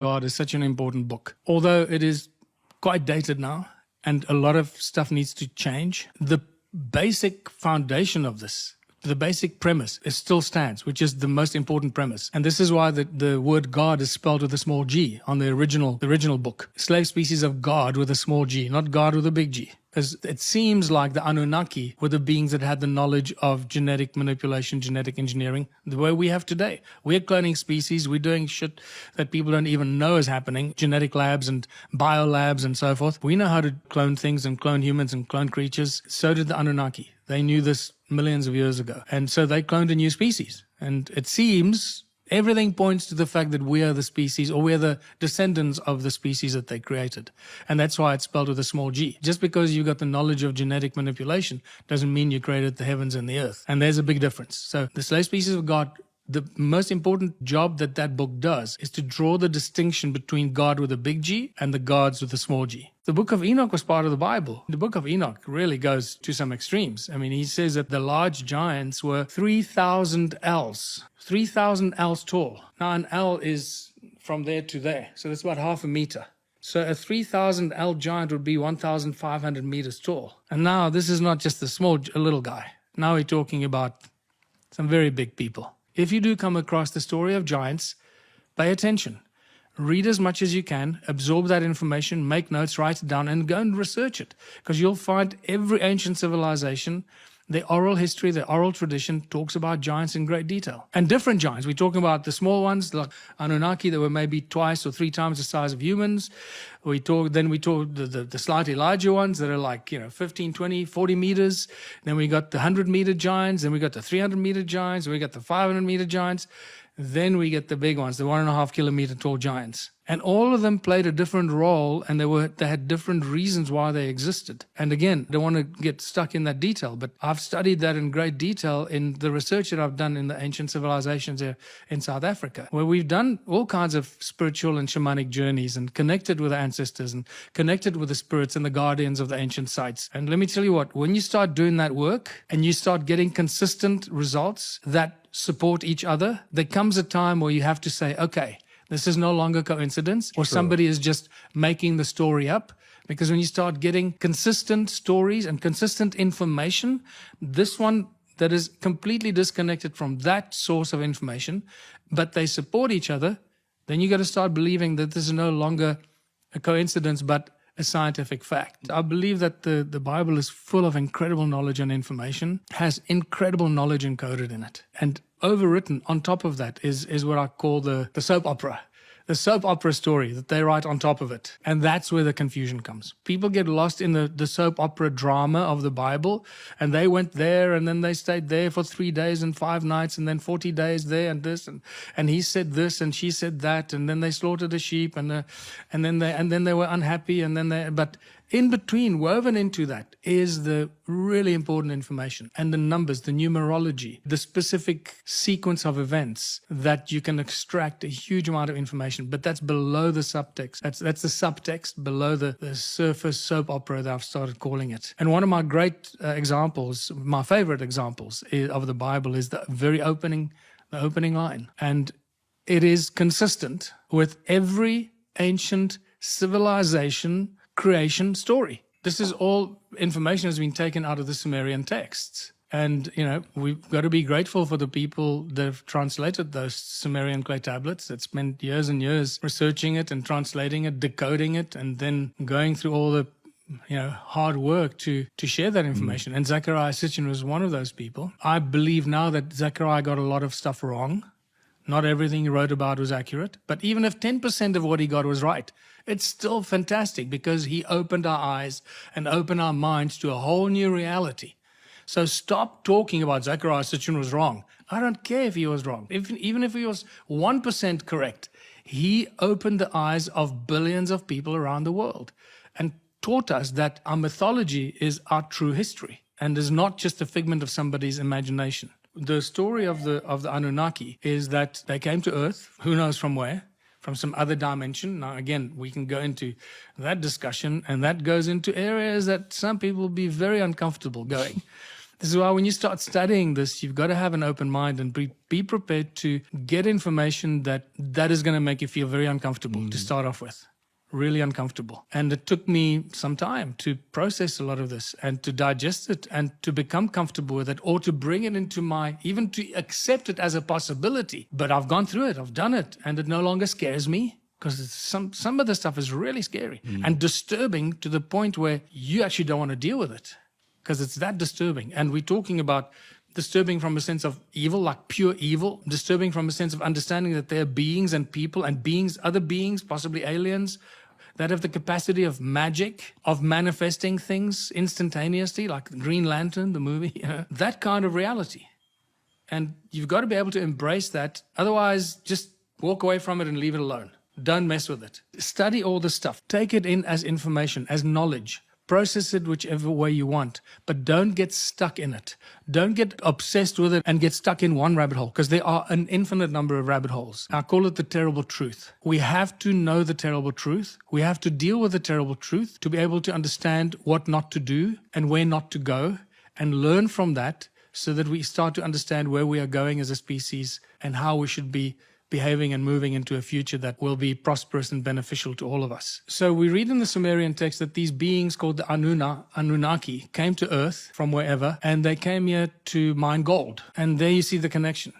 God is such an important book. Although it is quite dated now and a lot of stuff needs to change, the basic foundation of this, the basic premise, it still stands, which is the most important premise. And this is why the word God is spelled with a small g on the original book. Slave species of God with a small g, not God with a big G. Because it seems like the Anunnaki were the beings that had the knowledge of genetic manipulation, genetic engineering, the way we have today. We're cloning species. We're doing shit that people don't even know is happening, genetic labs and biolabs and so forth. We know how to clone things and clone humans and clone creatures. So did the Anunnaki. They knew this millions of years ago. And so they cloned a new species. And it seems everything points to the fact that we are the species, or we're the descendants of the species that they created. And that's why it's spelled with a small g. Just because you got the knowledge of genetic manipulation doesn't mean you created the heavens and the earth. And there's a big difference. So the slave species of God, the most important job that book does is to draw the distinction between God with a big G and the gods with a small g. The book of Enoch was part of the Bible. The book of Enoch really goes to some extremes. I mean, he says that the large giants were 3,000 ells. 3,000 ells tall. Now, an ell is from there to there, so that's about half a meter. So a 3,000 ell giant would be 1,500 meters tall. And now this is not just a little guy. Now we're talking about some very big people. If you do come across the story of giants, pay attention. Read as much as you can, absorb that information, make notes, write it down, and go and research it. Because you'll find every ancient civilization, the oral history, the oral tradition talks about giants in great detail. And different giants. We're talking about the small ones, like Anunnaki, that were maybe twice or three times the size of humans. We talk the slightly larger ones that are like, 15, 20, 40 meters. Then we got the 100-meter giants. Then we got the 300-meter giants. We got the 500-meter giants. Then we get the big ones, the 1.5 kilometer tall giants. And all of them played a different role, and they had different reasons why they existed. And again, I don't want to get stuck in that detail, but I've studied that in great detail in the research that I've done in the ancient civilizations here in South Africa, where we've done all kinds of spiritual and shamanic journeys and connected with the ancestors and connected with the spirits and the guardians of the ancient sites. And let me tell you what, when you start doing that work and you start getting consistent results that support each other, there comes a time where you have to say, okay, this is no longer coincidence, or somebody is just making the story up. Because when you start getting consistent stories and consistent information, this one that is completely disconnected from that source of information, but they support each other, then you got to start believing that this is no longer a coincidence, but a scientific fact. I believe that the Bible is full of incredible knowledge and information, has incredible knowledge encoded in it. And overwritten on top of that is what I call the soap opera. The soap opera story that they write on top of it. And that's where the confusion comes. People get lost in the soap opera drama of the Bible, and they went there and then they stayed there for 3 days and 5 nights and then 40 days there and this and he said this and she said that, and then they slaughtered a sheep and then they were unhappy, but in between, woven into that, is the really important information and the numbers, the numerology, the specific sequence of events that you can extract a huge amount of information. But that's below the subtext. That's the subtext below the surface soap opera that I've started calling it. And one of my great examples, my favorite examples of the Bible is the opening line. And it is consistent with every ancient civilization creation story. This is all information has been taken out of the Sumerian texts. And, we've got to be grateful for the people that have translated those Sumerian clay tablets, that spent years and years researching it and translating it, decoding it, and then going through all the hard work to share that information. And Zecharia Sitchin was one of those people. I believe now that Zecharia got a lot of stuff wrong. Not everything he wrote about was accurate, but even if 10% of what he got was right, it's still fantastic because he opened our eyes and opened our minds to a whole new reality. So stop talking about Zecharia Sitchin was wrong. I don't care if he was wrong. Even if he was 1% correct, he opened the eyes of billions of people around the world and taught us that our mythology is our true history and is not just a figment of somebody's imagination. The story of the Anunnaki is that they came to Earth, who knows from where, from some other dimension. Now, again, we can go into that discussion, and that goes into areas that some people will be very uncomfortable going. This is why when you start studying this, you've got to have an open mind and be prepared to get information that is going to make you feel very uncomfortable to start off with. Really uncomfortable. And it took me some time to process a lot of this and to digest it and to become comfortable with it, or to bring it into even to accept it as a possibility. But I've gone through it, I've done it, and it no longer scares me, because some of the stuff is really scary and disturbing to the point where you actually don't want to deal with it, because it's that disturbing. And we're talking about disturbing from a sense of evil, like pure evil, disturbing from a sense of understanding that there are beings and people and other beings, possibly aliens, that have the capacity of magic, of manifesting things instantaneously, like the Green Lantern, the movie, that kind of reality. And you've got to be able to embrace that. Otherwise, just walk away from it and leave it alone. Don't mess with it. Study all the stuff. Take it in as information, as knowledge. Process it whichever way you want, but don't get stuck in it. Don't get obsessed with it and get stuck in one rabbit hole, because there are an infinite number of rabbit holes. I call it the terrible truth. We have to know the terrible truth. We have to deal with the terrible truth to be able to understand what not to do and where not to go, and learn from that so that we start to understand where we are going as a species and how we should be behaving and moving into a future that will be prosperous and beneficial to all of us. So we read in the Sumerian text that these beings called the Anunnaki, came to Earth from wherever, and they came here to mine gold. And there you see the connection,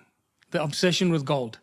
the obsession with gold.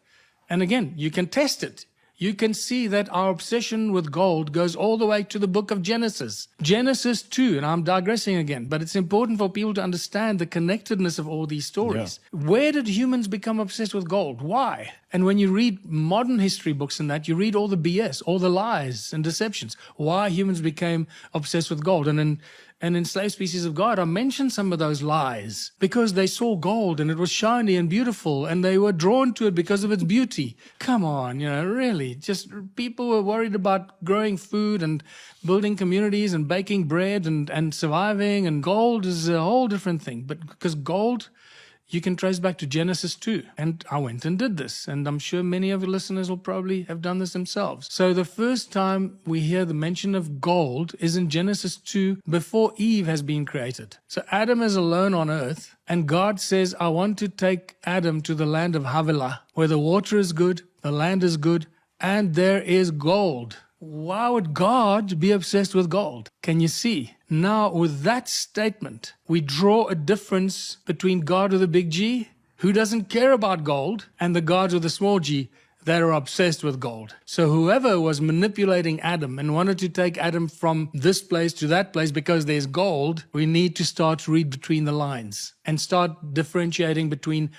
And again, you can test it. You can see that our obsession with gold goes all the way to the book of Genesis. Genesis 2, and I'm digressing again, but it's important for people to understand the connectedness of all these stories. Yeah. Where did humans become obsessed with gold? Why? And when you read modern history books and that, you read all the BS, all the lies and deceptions, why humans became obsessed with gold. And in Enslaved Species of God, I mentioned some of those lies because they saw gold and it was shiny and beautiful and they were drawn to it because of its beauty. Come on, really. Just people were worried about growing food and building communities and baking bread and surviving, and gold is a whole different thing. But because gold, you can trace back to Genesis 2. And I went and did this. And I'm sure many of your listeners will probably have done this themselves. So the first time we hear the mention of gold is in Genesis 2, before Eve has been created. So Adam is alone on earth. And God says, I want to take Adam to the land of Havilah, where the water is good, the land is good, and there is gold. Why would God be obsessed with gold? Can you see? Now, with that statement, we draw a difference between God with a big G, who doesn't care about gold, and the gods with a small g, that are obsessed with gold. So whoever was manipulating Adam and wanted to take Adam from this place to that place because there's gold, we need to start to read between the lines and start differentiating between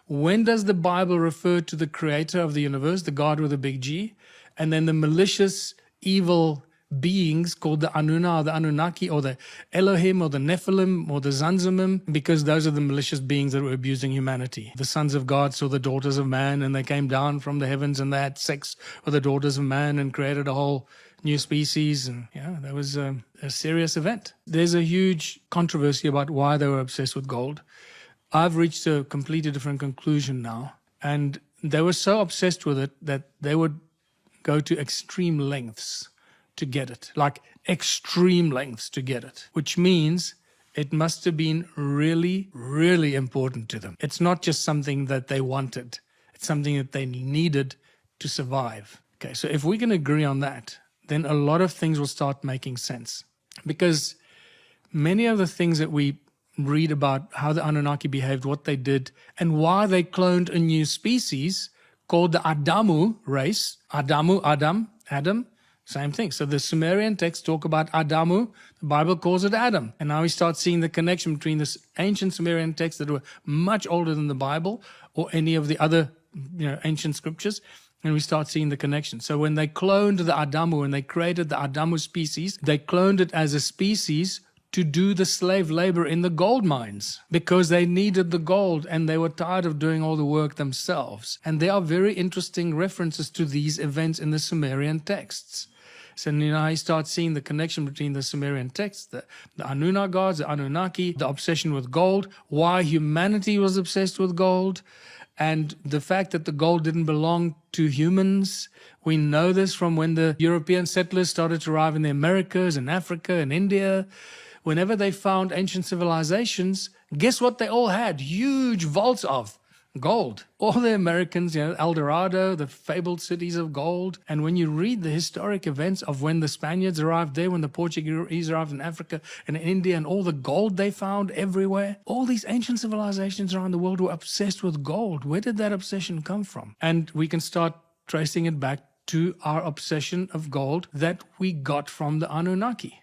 when does the Bible refer to the creator of the universe, the God with a big G, and then the malicious, evil beings called the Anunna or the Anunnaki or the Elohim or the Nephilim or the Zanzimim, because those are the malicious beings that were abusing humanity. The sons of God saw the daughters of man and they came down from the heavens and they had sex with the daughters of man and created a whole new species. And that was a serious event. There's a huge controversy about why they were obsessed with gold. I've reached a completely different conclusion now. And they were so obsessed with it that they would go to extreme lengths to get it, like extreme lengths to get it, which means it must have been really, really important to them. It's not just something that they wanted. It's something that they needed to survive. Okay, so if we can agree on that, then a lot of things will start making sense. Because many of the things that we read about how the Anunnaki behaved, what they did, and why they cloned a new species called the Adamu race. Adam, same thing. So the Sumerian texts talk about Adamu. The Bible calls it Adam. And now we start seeing the connection between this ancient Sumerian texts that were much older than the Bible or any of the other ancient scriptures. And we start seeing the connection. So when they cloned the Adamu, when they created the Adamu species, they cloned it as a species to do the slave labor in the gold mines because they needed the gold and they were tired of doing all the work themselves. And there are very interesting references to these events in the Sumerian texts. So now you start seeing the connection between the Sumerian texts, the Anunna gods, the Anunnaki, the obsession with gold, why humanity was obsessed with gold, and the fact that the gold didn't belong to humans. We know this from when the European settlers started to arrive in the Americas and Africa and India. Whenever they found ancient civilizations, Guess what they all had? Huge vaults of gold. All the Americans, El Dorado, the fabled cities of gold. And when you read the historic events of when the Spaniards arrived there, when the Portuguese arrived in Africa and in India, and all the gold they found everywhere, all these ancient civilizations around the world were obsessed with gold. Where did that obsession come from? And we can start tracing it back to our obsession of gold that we got from the Anunnaki.